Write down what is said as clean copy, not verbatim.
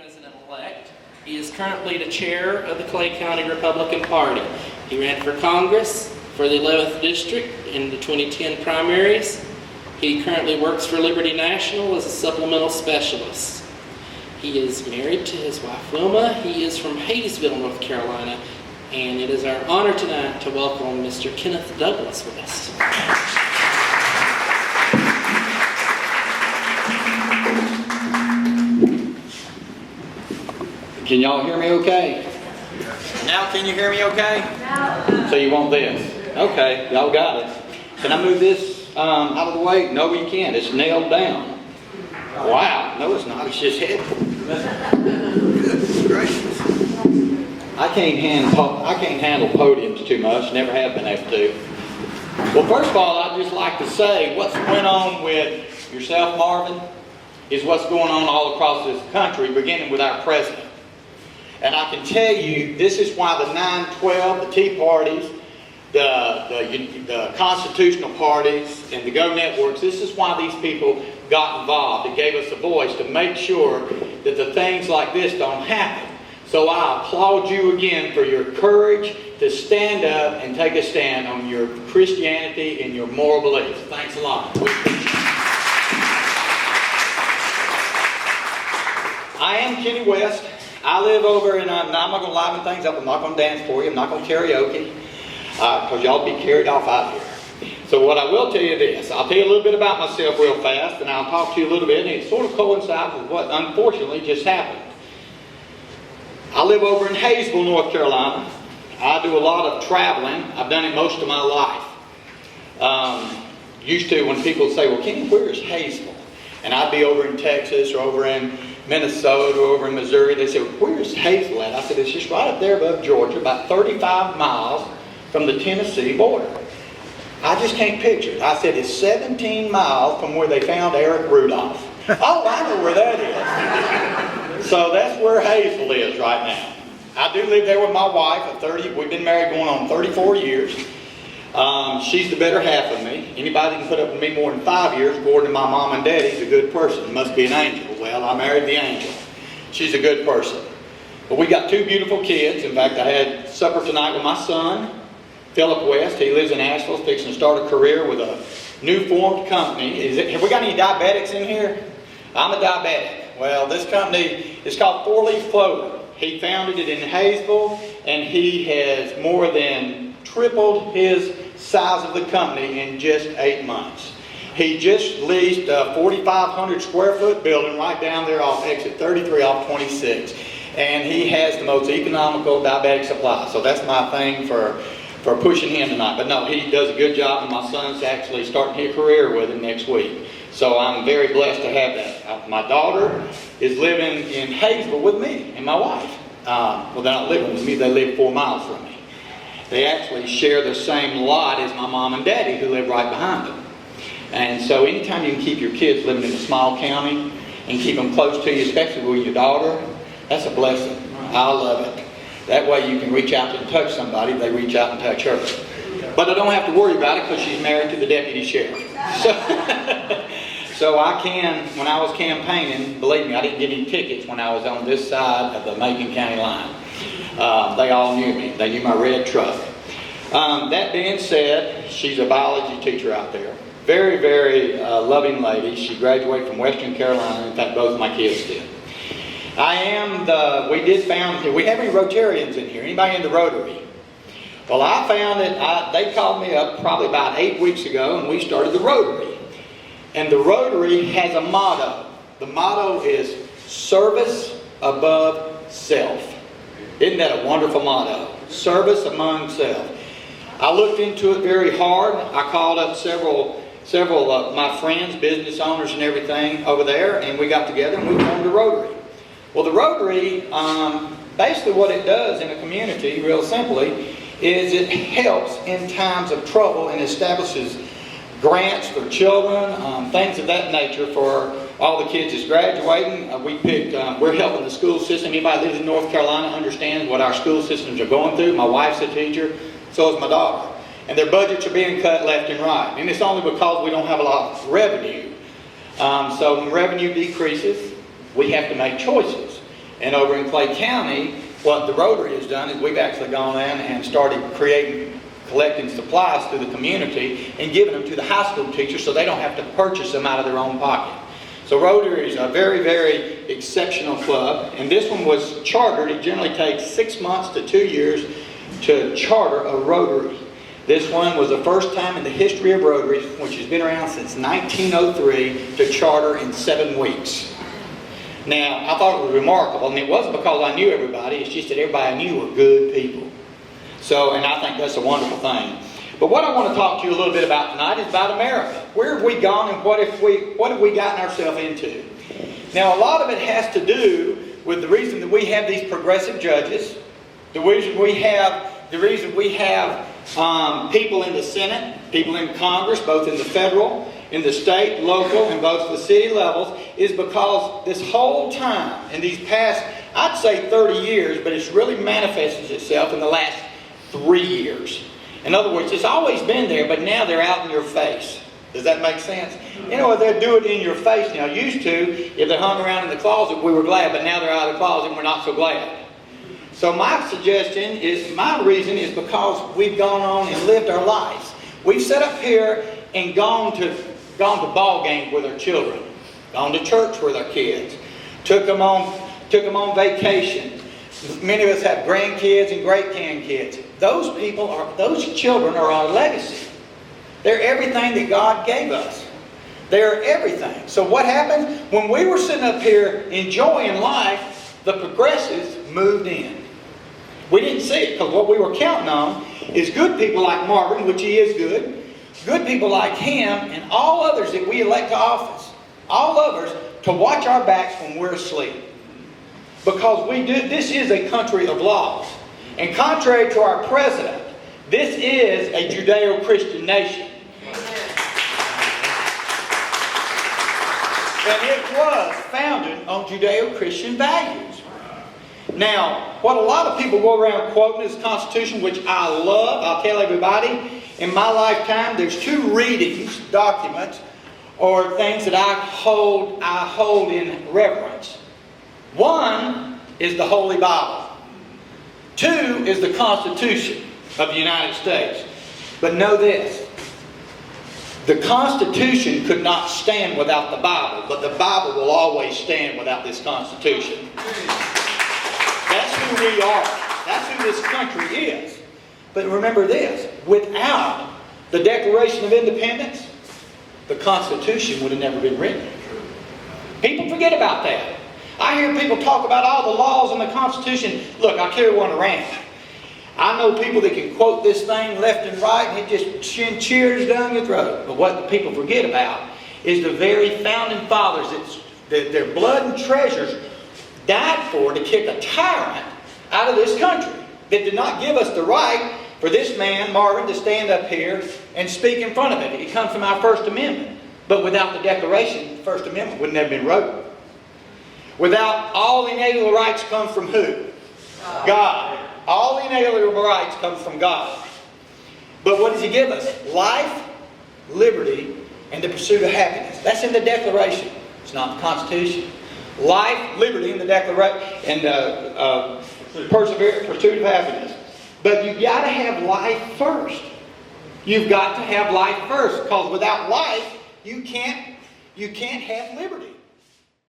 president-elect. He is currently the chair of the Clay County Republican Party. He ran for Congress for the 11th District in the 2010 primaries. He currently works for Liberty National as a supplemental specialist. He is married to his wife Wilma. He is from Hayesville, North Carolina, and it is our honor tonight to welcome Mr. Kenneth Douglas West. Can y'all hear me okay? Now can you hear me okay? No. So you want this? Okay, y'all got it. Can I move this out of the way? No, you can't. It's nailed down. Wow. No, it's not. It's just heavy. Goodness gracious. I can't handle podiums too much. Never have been able to. Well, first of all, I'd just like to say what's going on with yourself, Marvin, is what's going on all across this country, beginning with our president. And I can tell you, this is why the 9/12, the Tea Parties, the constitutional parties, and the Go Networks, this is why these people got involved. It gave us a voice to make sure that the things like this don't happen. So I applaud you again for your courage to stand up and take a stand on your Christianity and your moral beliefs. Thanks a lot. I am Kenny West. I live over in, I'm not going to liven things up. I'm not going to dance for you. I'm not going to karaoke because y'all be carried off out here. So what I will tell you this, I'll tell you a little bit about myself real fast, and I'll talk to you a little bit, and it sort of coincides with what unfortunately just happened. I live over in Hayesville, North Carolina. I do a lot of traveling. I've done it most of my life. Used to, when people say, well, Kenny, where's Hayesville? And I'd be over in Texas or over in Minnesota or over in Missouri. They said, where's Hayesville at? I said, it's just right up there above Georgia, about 35 miles from the Tennessee border. I just can't picture it. I said, it's 17 miles from where they found Eric Rudolph. Oh, I know where that is. So that's where Hayesville is right now. I do live there with my wife. We've been married going on 34 years. She's the better half of me. Anybody that can put up with me more than 5 years, according to my mom and daddy's a good person. Must be an angel. Well, I married the angel. She's a good person. But we got two beautiful kids. In fact, I had supper tonight with my son, Philip West. He lives in Asheville, fixing to start a career with a new formed company. Have we got any diabetics in here? I'm a diabetic. Well, this company is called 4 Leaf Clover. He founded it in Hayesville, and he has more than tripled his size of the company in just 8 months. He just leased a 4,500 square foot building right down there off exit 33 off 26. And he has the most economical diabetic supply. So that's my thing for pushing him tonight. But no, he does a good job, and my son's actually starting his career with him next week. So I'm very blessed to have that. My daughter is living in Hayesville with me and my wife. Well, they're not living with me. They live 4 miles from me. They actually share the same lot as my mom and daddy, who live right behind them. And so anytime you can keep your kids living in a small county and keep them close to you, especially with your daughter, that's a blessing. I love it. That way you can reach out and touch somebody, they reach out and touch her. But I don't have to worry about it because she's married to the deputy sheriff. So I can, when I was campaigning, believe me, I didn't get any tickets when I was on this side of the Macon County line. They all knew me. They knew my red truck. That being said, she's a biology teacher out there. Very, very loving lady. She graduated from Western Carolina. In fact, both of my kids did. We have any Rotarians in here? Anybody in the Rotary? Well, I found that they called me up probably about 8 weeks ago, and we started the Rotary. And the Rotary has a motto. The motto is service above self. Isn't that a wonderful motto? Service among self. I looked into it very hard. I called up several of my friends, business owners and everything over there, and we got together and we formed a Rotary. Well, the Rotary, basically what it does in a community, real simply, is it helps in times of trouble and establishes grants for children, things of that nature for all the kids that's graduating. We're helping the school system. Anybody who lives in North Carolina understands what our school systems are going through. My wife's a teacher, so is my daughter. And their budgets are being cut left and right. And it's only because we don't have a lot of revenue. So when revenue decreases, we have to make choices. And over in Clay County, what the Rotary has done is we've actually gone in and started collecting supplies through the community and giving them to the high school teachers so they don't have to purchase them out of their own pocket. So Rotary is a very, very exceptional club, and this one was chartered. It generally takes 6 months to 2 years to charter a Rotary. This one was the first time in the history of Rotary, which has been around since 1903, to charter in 7 weeks. Now, I thought it was remarkable, and it wasn't because I knew everybody, it's just that everybody I knew were good people. So, and I think that's a wonderful thing. But what I want to talk to you a little bit about tonight is about America. Where have we gone and what have we gotten ourselves into? Now, a lot of it has to do with the reason that we have these progressive judges, the reason we have people in the Senate, people in Congress, both in the federal, in the state, local, and both the city levels, is because this whole time, in these past, I'd say 30 years, but it's really manifested itself in the last 3 years. In other words, it's always been there, but now they're out in your face. Does that make sense? You know, they do it in your face now. Used to, if they hung around in the closet, we were glad, but now they're out of the closet and we're not so glad. So my reason is because we've gone on and lived our lives. We've sat up here and gone to ball games with our children, gone to church with our kids, took them on vacation. Many of us have grandkids and great-grandkids. Those children are our legacy. They're everything that God gave us. They're everything. So what happened? When we were sitting up here enjoying life, the progressives moved in. We didn't see it because what we were counting on is good people like Marvin, which he is good people like him, and all others that we elect to office, all others to watch our backs when we're asleep. Because this is a country of laws. And contrary to our president, this is a Judeo-Christian nation. And it was founded on Judeo-Christian values. Now, what a lot of people go around quoting is the Constitution, which I love. I'll tell everybody, in my lifetime, there's 2 readings, documents, or things that I hold in reverence. 1 is the Holy Bible. 2 is the Constitution of the United States. But know this. The Constitution could not stand without the Bible, but the Bible will always stand without this Constitution. That's who we are. That's who this country is. But remember this. Without the Declaration of Independence, the Constitution would have never been written. People forget about that. I hear people talk about all the laws in the Constitution. Look, I carry one around. I know people that can quote this thing left and right and it just cheers down your throat. But what the people forget about is the very founding fathers that their blood and treasures died for to kick a tyrant out of this country. That did not give us the right for this man, Marvin, to stand up here and speak in front of it. It comes from our First Amendment. But without the Declaration, the First Amendment would never have been wrote. Without all inalienable rights come from who? God. All inalienable rights come from God. But what does He give us? Life, liberty, and the pursuit of happiness. That's in the Declaration. It's not the Constitution. Life, liberty, and the Declaration, and pursuit of happiness. But you've got to have life first. You've got to have life first, because without life, you can't have liberty.